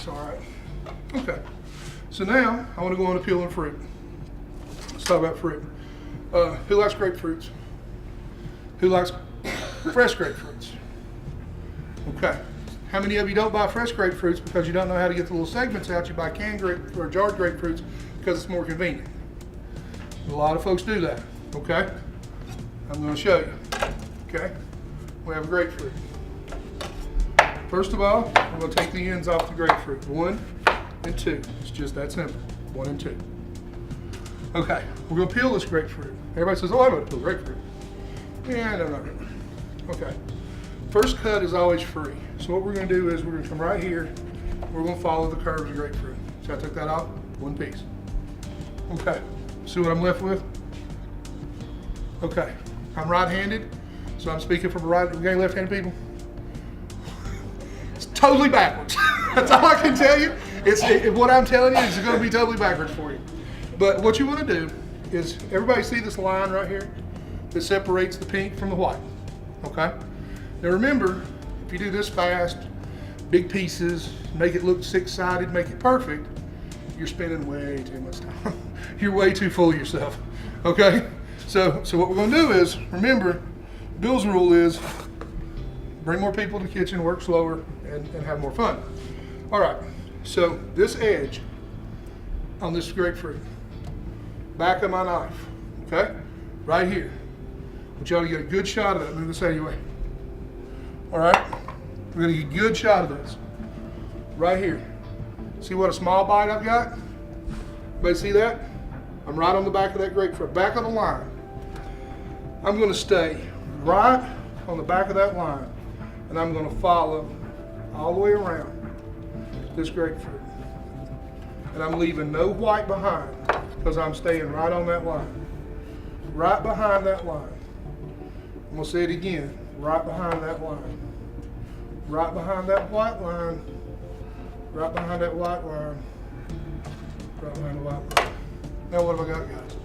It's all right. Okay. So now I want to go on to peeling fruit. Let's talk about fruit. Who likes grapefruits? Who likes fresh grapefruits? Okay. How many of you don't buy fresh grapefruits because you don't know how to get the little segments out? You buy canned grape or jarred grapefruits because it's more convenient. A lot of folks do that. Okay. I'm going to show you. Okay. We have a grapefruit. First of all, I'm going to take the ends off the grapefruit. 1 and 2. It's just that simple. 1 and 2. Okay, we're going to peel this grapefruit. Everybody says, oh, I'm going to peel grapefruit. Yeah, no, not really. Okay. First cut is always free. So what we're going to do is we're going to come right here. We're going to follow the curves of grapefruit. So I took that off, 1 piece. Okay. See what I'm left with? Okay. I'm right-handed, so I'm speaking from left-handed people. It's totally backwards. That's all I can tell you. What I'm telling you is going to be totally backwards for you. But what you want to do is, everybody see this line right here that separates the pink from the white? Okay? Now remember, if you do this fast, big pieces, make it look 6-sided, make it perfect, you're spending way too much time. You're way too full of yourself. Okay? So what we're going to do is, remember, Bill's rule is bring more people to the kitchen, work slower, and have more fun. All right, so this edge on this grapefruit, back of my knife, okay, right here. I want y'all to get a good shot of that. Move this out of your way. All right, we're gonna get a good shot of this. Right here. See what a small bite I've got? Everybody see that? I'm right on the back of that grapefruit, back of the line. I'm gonna stay right on the back of that line, and I'm gonna follow all the way around this grapefruit. And I'm leaving no white behind because I'm staying right on that line. Right behind that line. I'm gonna say it again, right behind that line. Right behind that white line. Right behind that white line. Right behind the white line. Now what have I got, guys?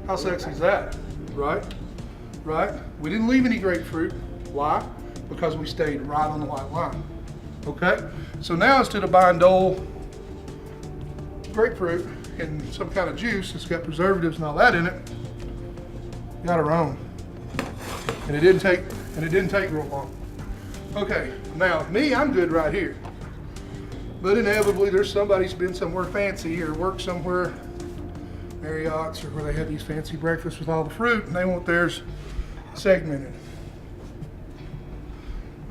How sexy is that? Right? Right? We didn't leave any grapefruit. Why? Because we stayed right on the white line. Okay? So now instead of buying Dole grapefruit and some kind of juice that's got preservatives and all that in it, we got our own. And it didn't take real long. Okay, now me, I'm good right here. But inevitably there's somebody who's been somewhere fancy or worked somewhere, Marriott's or where they have these fancy breakfasts with all the fruit, and they want theirs segmented.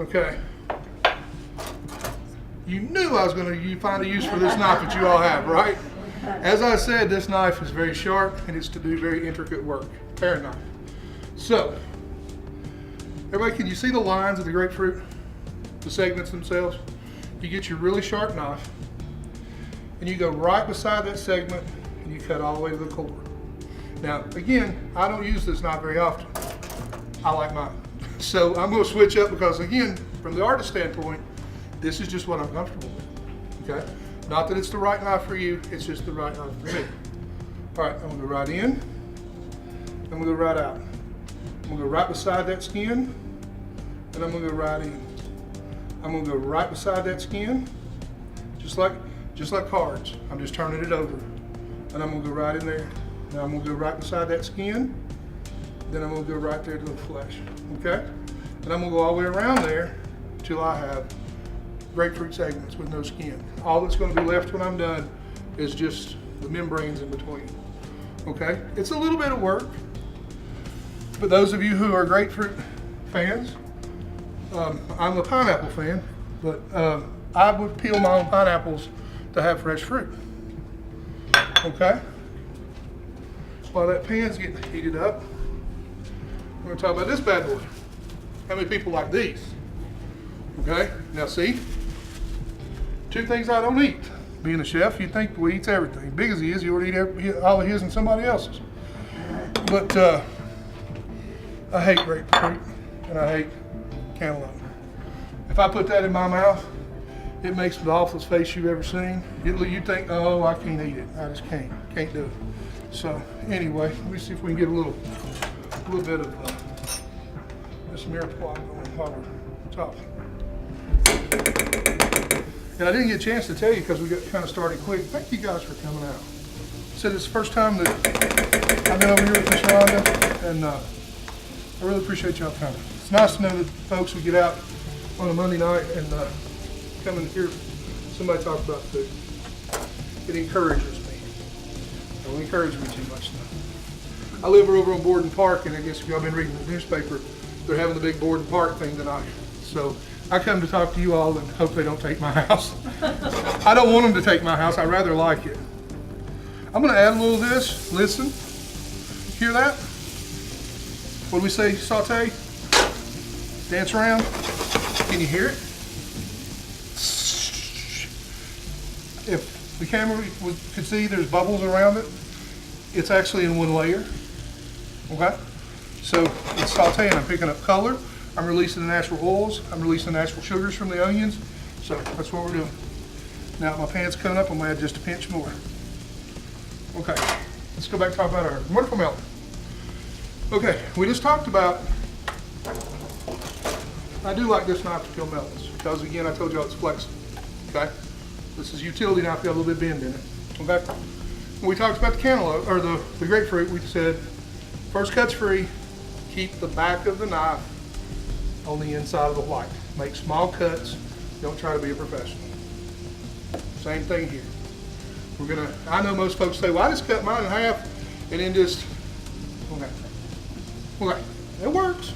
Okay. You knew I was going to find a use for this knife that you all have, right? As I said, this knife is very sharp and it's to do very intricate work. Paring knife. So, everybody, can you see the lines of the grapefruit? The segments themselves? You get your really sharp knife and you go right beside that segment and you cut all the way to the core. Now, again, I don't use this knife very often. I like mine. So I'm going to switch up because, again, from the artist standpoint, this is just what I'm comfortable with, okay? Not that it's the right knife for you, it's just the right knife for me. All right, I'm gonna go right in, I'm gonna go right out. I'm gonna go right beside that skin, and I'm gonna go right in. I'm gonna go right beside that skin, just like cards. I'm just turning it over. And I'm gonna go right in there. Now I'm gonna go right beside that skin, then I'm gonna go right there to the flesh, okay? And I'm gonna go all the way around there until I have grapefruit segments with no skin. All that's going to be left when I'm done is just the membranes in between. Okay? It's a little bit of work, but those of you who are grapefruit fans, I'm a pineapple fan, but I would peel my own pineapples to have fresh fruit. Okay? While that pan's getting heated up, we're going to talk about this bad boy. How many people like these? Okay? Now see? 2 things I don't eat. Being a chef, you'd think he eats everything. Big as he is, he would eat all of his and somebody else's. But I hate grapefruit and I hate cantaloupe. If I put that in my mouth, it makes the awfulest face you've ever seen. You'd think, oh, I can't eat it. I just can't do it. So anyway, let me see if we can get a little bit of this Mirepoix going while we're talking. And I didn't get a chance to tell you because we got kind of started quick. Thank you guys for coming out. Said it's the first time that I've been over here with Miss Rhonda, and I really appreciate y'all coming. It's nice to know that folks would get out on a Monday night and come and hear somebody talk about food. It encourages me. Don't encourage me too much now. I live over on Borden Park, and I guess if y'all been reading the newspaper, they're having the big Borden Park thing tonight. So I come to talk to you all and hope they don't take my house. I don't want them to take my house. I rather like it. I'm going to add a little of this. Listen. Hear that? What do we say? Saute? Dance around? Can you hear it? If the camera could see, there's bubbles around it. It's actually in one layer. Okay? So it's sauteing. I'm picking up color. I'm releasing the natural oils. I'm releasing the natural sugars from the onions. So that's what we're doing. Now my pan's coming up, I'm going to add just a pinch more. Okay, let's go back and talk about our wonderful melon. Okay, we just talked about, I do like this knife to peel melons because again, I told you it's flexible. Okay, this is utility knife, got a little bit of bend in it. Okay, when we talked about the cantaloupe, or the grapefruit, we said first cut's free, keep the back of the knife on the inside of the white. Make small cuts, don't try to be a professional. Same thing here. I know most folks say, well, I just cut mine in half and then just, okay, it works.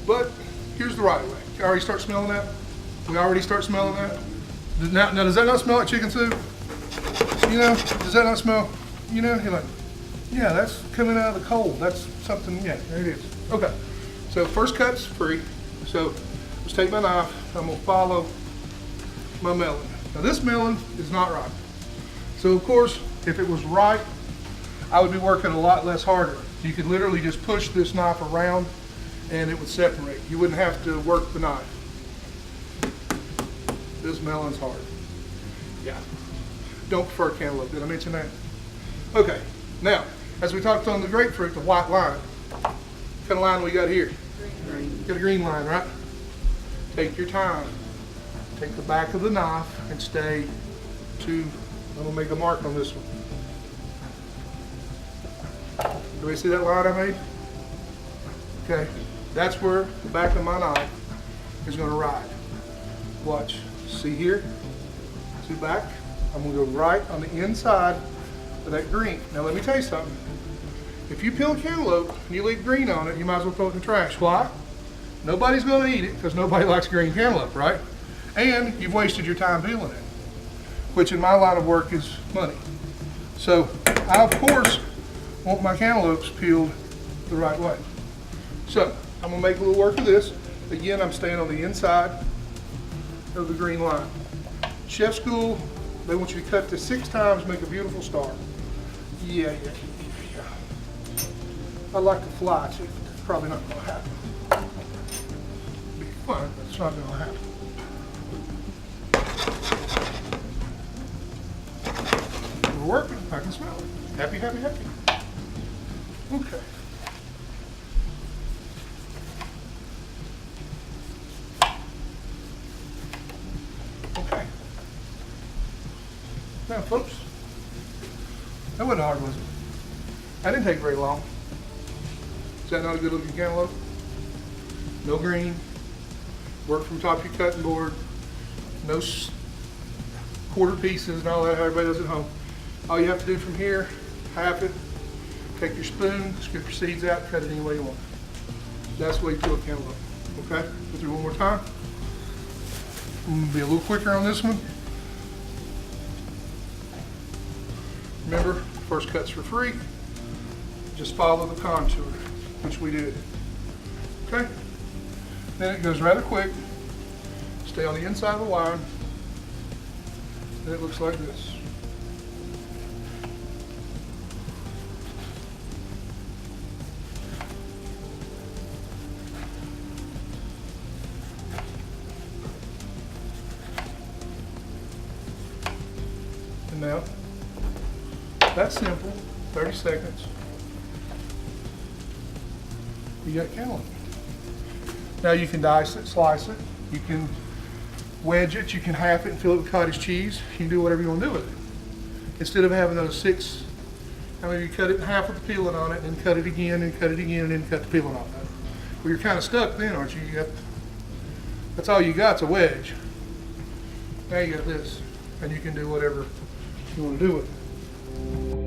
But here's the right way. You already start smelling that? We already start smelling that? Now does that not smell like chicken soup? You know, does that not smell, you know, you're like, yeah, that's coming out of the cold. That's something, yeah, there it is. Okay, so first cut's free. So let's take my knife, I'm gonna follow my melon. Now this melon is not ripe. So of course, if it was ripe, I would be working a lot less harder. You could literally just push this knife around and it would separate. You wouldn't have to work the knife. This melon's hard. Yeah. Don't prefer cantaloupe, did I mention that? Okay, now, as we talked on the grapefruit, the white line. What kind of line we got here? Green. Got a green line, right? Take your time. Take the back of the knife and stay to, I'm gonna make a mark on this one. Do we see that line I made? Okay, that's where the back of my knife is gonna ride. Watch, see here, see back? I'm gonna go right on the inside of that green. Now let me tell you something. If you peel cantaloupe and you leave green on it, you might as well throw it in the trash. Why? Nobody's gonna eat it because nobody likes green cantaloupe, right? And you've wasted your time peeling it, which in my line of work is money. So I, of course, want my cantaloupes peeled the right way. So I'm gonna make a little work of this. Again, I'm staying on the inside of the green line. Chef school, they want you to cut this 6 times, make a beautiful star. Yeah. I'd like to fly too, but that's probably not gonna happen. Be fun, but it's not gonna happen. We're working, I can smell it. Happy. Okay. Okay. Now folks, that wasn't hard, was it? That didn't take very long. Is that not a good looking cantaloupe? No green. Work from top of your cutting board. No quarter pieces and all that, how everybody does at home. All you have to do from here, half it, take your spoon, scoop your seeds out, cut it any way you want. That's the way you peel a cantaloupe. Okay? Go through one more time. I'm going to be a little quicker on this one. Remember, first cut's for free. Just follow the contour, which we did. Okay? Then it goes rather quick. Stay on the inside of the line. Then it looks like this. And now, that's simple, 30 seconds. You got cantaloupe. Now you can dice it, slice it. You can wedge it, you can half it and fill it with cottage cheese. You can do whatever you want to do with it. Instead of having those 6, you cut it in half with the peeling on it, and then cut it again, and cut it again, and then cut the peeling off of it. Well, you're kind of stuck then, aren't you? That's all you got's a wedge. Now you got this, and you can do whatever you want to do with it.